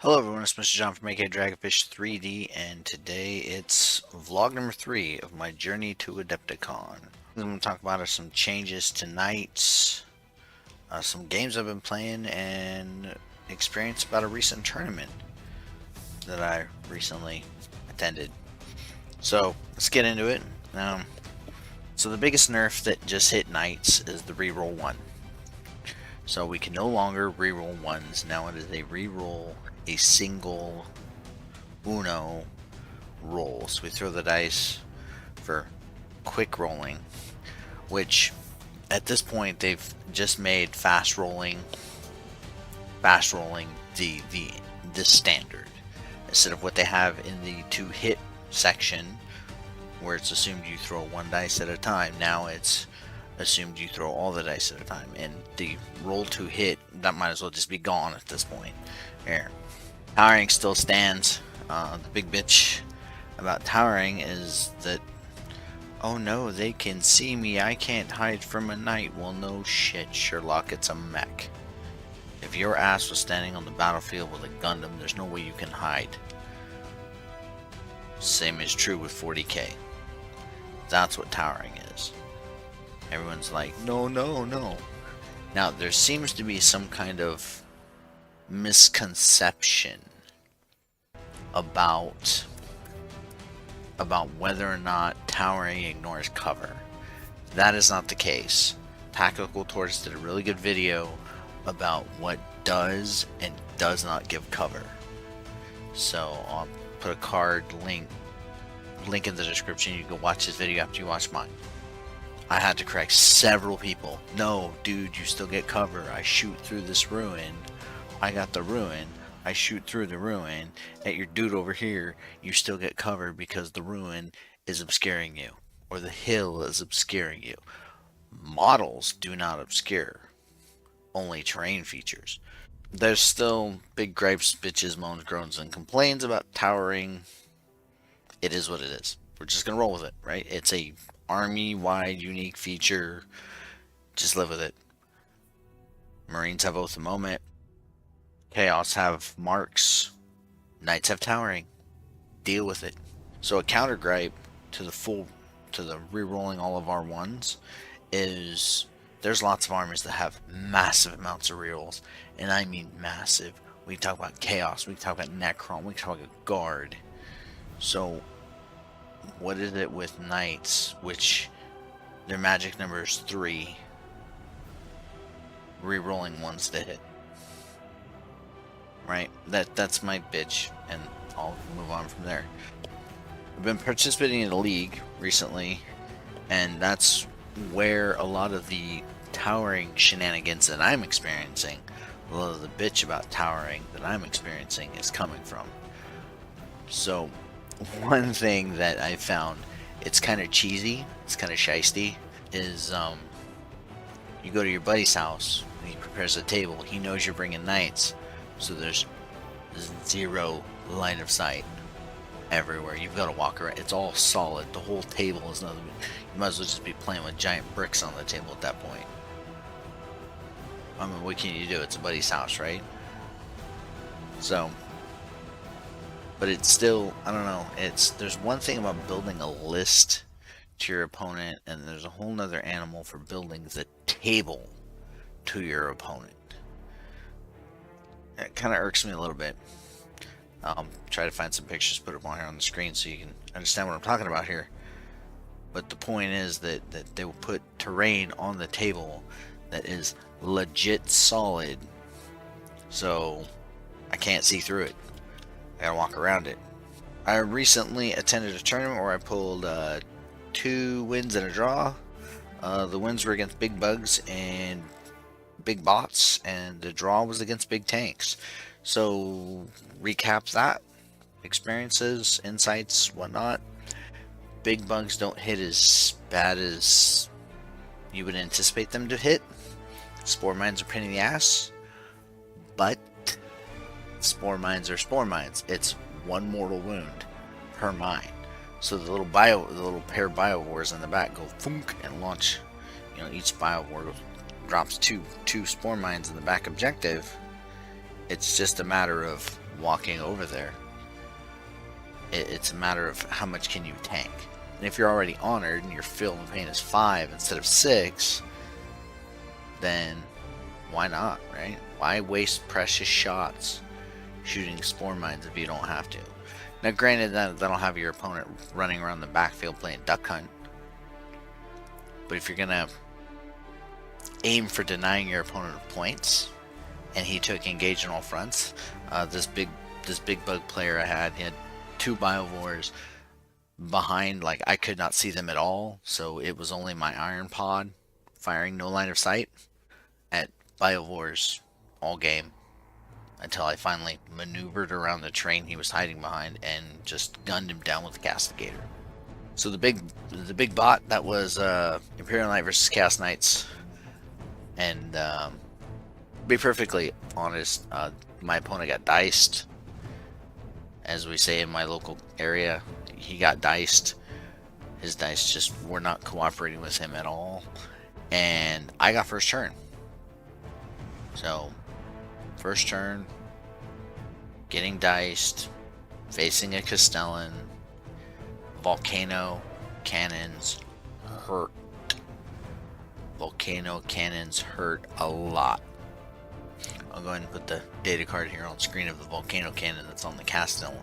Hello everyone, it's Mr. John from AK Dragonfish 3D, and today it's vlog number 3 of my journey to Adepticon. I'm going to talk about some changes to Knights, some games I've been playing, and experience about a recent tournament that I recently attended. So, let's get into it. So the biggest nerf that just hit Knights is the reroll 1. So we can no longer reroll 1s, now it is a reroll a single Uno roll. So we throw the dice for quick rolling, which at this point they've just made fast rolling the standard instead of what they have in the 2-hit section where it's assumed you throw 1 dice at a time. Now it's assumed you throw all the dice at a time, and the roll 2 hit, that might as well just be gone at this point. Here, towering still stands. The big bitch about towering is that, oh no, they can see me, I can't hide from a knight. Well, no shit, Sherlock, it's a mech. If your ass was standing on the battlefield with a Gundam, there's no way you can hide. Same is true with 40K. That's what towering is. Everyone's like, no, no, no. Now, there seems to be some kind of misconception about whether or not towering ignores cover. That is not the case. Tactical Torch did a really good video about what does and does not give cover. So I'll put a card link in the description. You can go watch this video after you watch mine. I had to correct several people. No, dude, you still get cover. I shoot through this ruin. I got the ruin. I shoot through the ruin. At your dude over here, you still get cover because the ruin is obscuring you. Or the hill is obscuring you. Models do not obscure. Only terrain features. There's still big gripes, bitches, moans, groans, and complains about towering. It is what it is. We're just gonna roll with it, right? It's a army-wide unique feature. Just live with it. Marines have Oath of Moment. Chaos have Marks. Knights have Towering. Deal with it. So a counter gripe to the re-rolling all of our ones is there's lots of armies that have massive amounts of rerolls, and I mean massive. We can talk about Chaos, we can talk about Necron, we can talk about Guard. So what is it with Knights, which their magic number is 3, re-rolling ones to hit? Right? That's my bitch, and I'll move on from there. I've been participating in a league recently, and that's where a lot of the towering shenanigans that I'm experiencing, a lot of the bitch about towering that I'm experiencing is coming from. So one thing that I found, it's kind of cheesy, it's kind of shisty, is you go to your buddy's house, and he prepares a table, he knows you're bringing knights, so there's 0 line of sight everywhere. You've got to walk around. It's all solid. The whole table is nothing. You might as well just be playing with giant bricks on the table at that point. I mean, what can you do? It's a buddy's house, right? So, but it's still, I don't know. There's one thing about building a list to your opponent, and there's a whole nother animal for building the table to your opponent. It kind of irks me a little bit. Try to find some pictures, put them on here on the screen so you can understand what I'm talking about here. But the point is that they will put terrain on the table that is legit solid, so I can't see through it. I gotta walk around it. I recently attended a tournament where I pulled 2 wins and a draw. The wins were against big bugs and big bots, and the draw was against big tanks. So recap that, experiences, insights, whatnot. Big bugs don't hit as bad as you would anticipate them to hit. Spore mines are pain in the ass, but spore mines are spore mines. It's 1 mortal wound per mine. So the little pair biowars in the back go thunk and launch. You know, each biowar drops two spore mines in the back objective. It's just a matter of walking over there. It's a matter of how much can you tank. And if you're already honored and your field of pain is 5 instead of 6, then why not, right? Why waste precious shots shooting spore mines if you don't have to? Now granted, that'll have your opponent running around the backfield playing duck hunt. But if you're gonna aim for denying your opponent points, and he took engage on all fronts, this big bug player I had, he had 2 Biovores behind, like I could not see them at all, so it was only my iron pod firing no line of sight at Biovores all game until I finally maneuvered around the train he was hiding behind and just gunned him down with the Castigator. So the big bot, that was Imperial Knight versus Chaos Knights, and to be perfectly honest, my opponent got diced. As we say in my local area, he got diced. His dice just were not cooperating with him at all, and I got first turn. So first turn, getting diced, facing a Castellan, volcano cannons hurt. Volcano cannons hurt a lot. I'll go ahead and put the data card here on screen of the volcano cannon that's on the Castellan.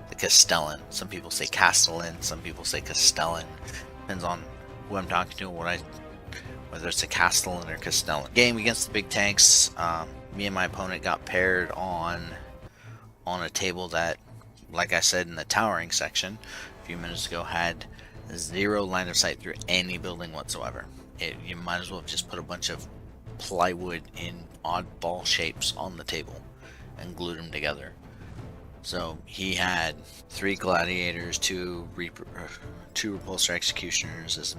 The Castellan. Some people say Castellan, some people say Castellan. Depends on who I'm talking to, whether it's a Castellan or Castellan. Game against the big tanks. Me and my opponent got paired on a table that, like I said in the towering section a few minutes ago, had 0 line of sight through any building whatsoever. You might as well have just put a bunch of plywood in oddball shapes on the table and glued them together. So he had 3 gladiators, 2 repulsor executioners.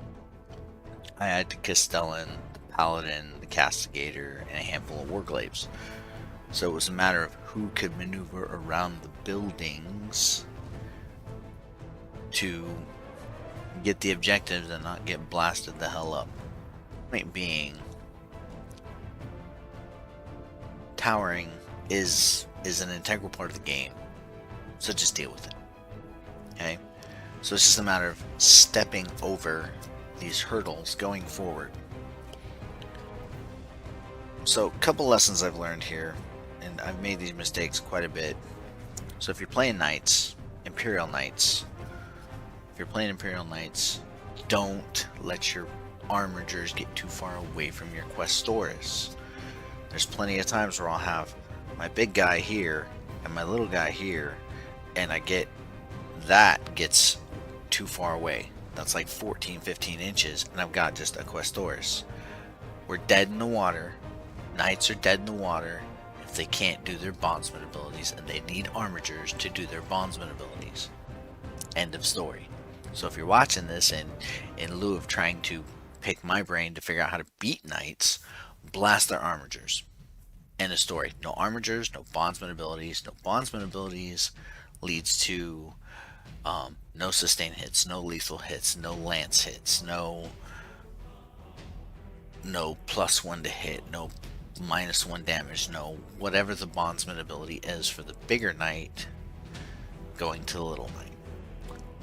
I had the Castellan, the paladin, the castigator, and a handful of warglaives. So it was a matter of who could maneuver around the buildings to get the objectives and not get blasted the hell up. Point being, towering is an integral part of the game, so just deal with it. Okay, so it's just a matter of stepping over these hurdles going forward. So a couple lessons I've learned here, and I've made these mistakes quite a bit. So if you're playing Knights, Imperial Knights, don't let your armigers get too far away from your Questores. There's plenty of times where I'll have my big guy here and my little guy here, and that gets too far away. That's like 14-15 inches, and I've got just a Questores. We're dead in the water. Knights are dead in the water if they can't do their bondsman abilities, and they need armigers to do their bondsman abilities. End of story. So if you're watching this and in lieu of trying to pick my brain to figure out how to beat Knights, blast their armigers. End of story. No armigers, no bondsman abilities. No bondsman abilities leads to no sustain hits, no lethal hits, no lance hits, no +1 to hit, no -1 damage, no whatever the bondsman ability is for the bigger knight going to the little knight.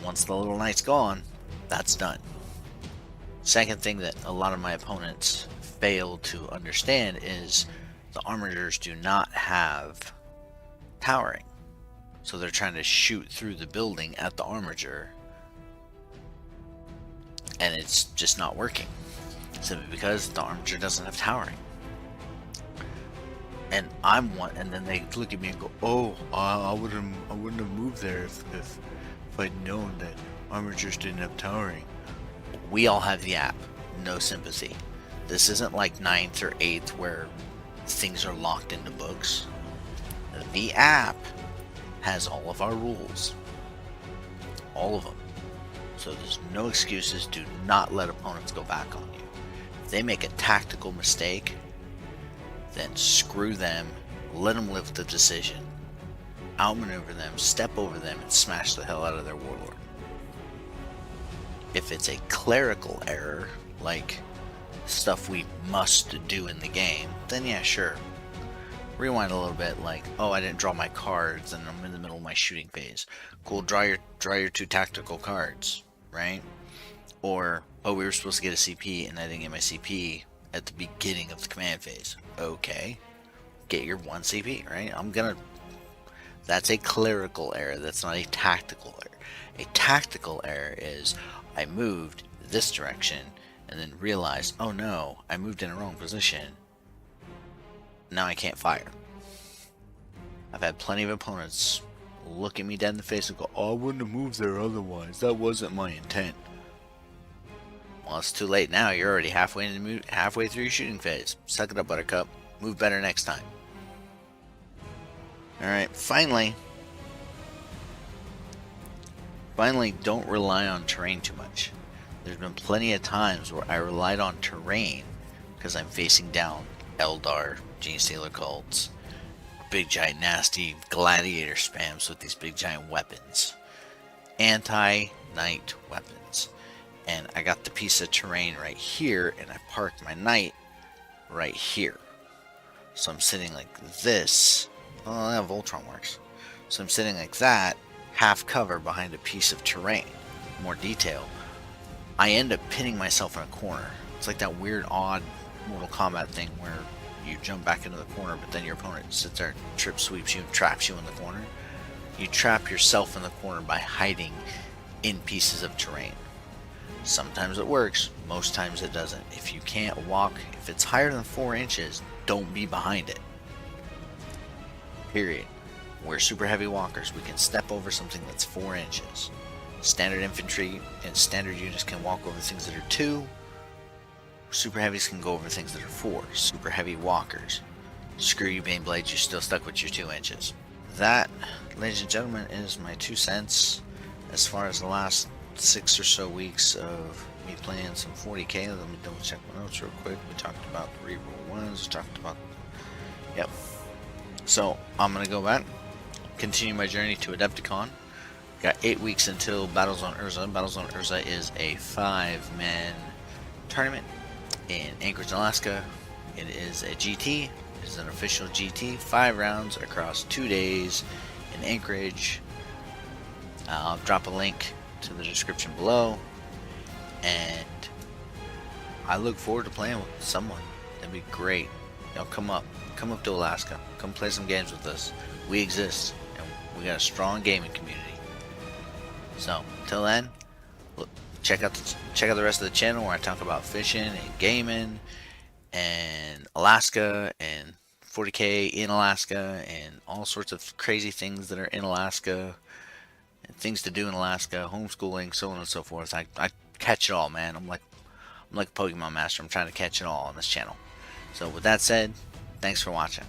Once the little knight's gone, that's done. Second thing that a lot of my opponents fail to understand is the armigers do not have towering. So they're trying to shoot through the building at the armiger, and it's just not working. Simply because the armiger doesn't have towering. And and then they look at me and go, "Oh, I wouldn't have moved there if I'd known that armigers didn't have towering." We all have the app. No sympathy. This isn't like 9th or 8th where things are locked into books. The app has all of our rules. All of them. So there's no excuses. Do not let opponents go back on you. If they make a tactical mistake, then screw them. Let them live with the decision. Outmaneuver them, step over them, and smash the hell out of their warlord. If it's a clerical error, like stuff we must do in the game, then yeah, sure. rewind a little bit, like, oh, I didn't draw my cards and I'm in the middle of my shooting phase. Cool, draw your 2 tactical cards, right? Or, oh, we were supposed to get a CP and I didn't get my CP at the beginning of the command phase. Okay, get your 1 CP, right? That's a clerical error, that's not a tactical error. A tactical error is, I moved this direction and then realized, oh no, I moved in a wrong position. Now I can't fire. I've had plenty of opponents look at me dead in the face and go, oh, I wouldn't have moved there otherwise. That wasn't my intent. Well, it's too late now. You're already halfway through your shooting phase. Suck it up, Buttercup. Move better next time. Alright, finally, don't rely on terrain too much. There's been plenty of times where I relied on terrain because I'm facing down Eldar, Genestealer cults, big giant nasty gladiator spams with these big giant weapons. Anti-knight weapons. And I got the piece of terrain right here and I parked my knight right here. So I'm sitting like this. Oh, that Voltron works. So I'm sitting like that, half cover behind a piece of terrain. More detail. I end up pinning myself in a corner. It's like that weird, odd Mortal Kombat thing where you jump back into the corner, but then your opponent sits there, trip sweeps you, and traps you in the corner. You trap yourself in the corner by hiding in pieces of terrain. Sometimes it works, most times it doesn't. If you can't walk, if it's higher than 4 inches, don't be behind it. Period. We're super heavy walkers. We can step over something that's 4 inches. Standard infantry and standard units can walk over things that are 2. Super heavies can go over things that are 4. Super heavy walkers. Screw you, Baneblades, you're still stuck with your 2 inches. That, ladies and gentlemen, is my 2 cents as far as the last 6 or so weeks of me playing some 40k. Let me double check my notes real quick. We talked about the reroll ones. We talked about... Yep. So, I'm going to go back, continue my journey to Adepticon. Got 8 weeks until Battle Zone Ursa. Battle Zone Ursa is a 5-man tournament in Anchorage, Alaska. It is a GT. It is an official GT. 5 rounds across 2 days in Anchorage. I'll drop a link to the description below. And I look forward to playing with someone. That'd be great. Y'all come up to Alaska. Come play some games with us. We exist, and we got a strong gaming community. So, until then, look, check out the rest of the channel where I talk about fishing and gaming and Alaska and 40k in Alaska and all sorts of crazy things that are in Alaska and things to do in Alaska, homeschooling, so on and so forth. I catch it all, man. I'm like a Pokemon master. I'm trying to catch it all on this channel. So with that said, thanks for watching.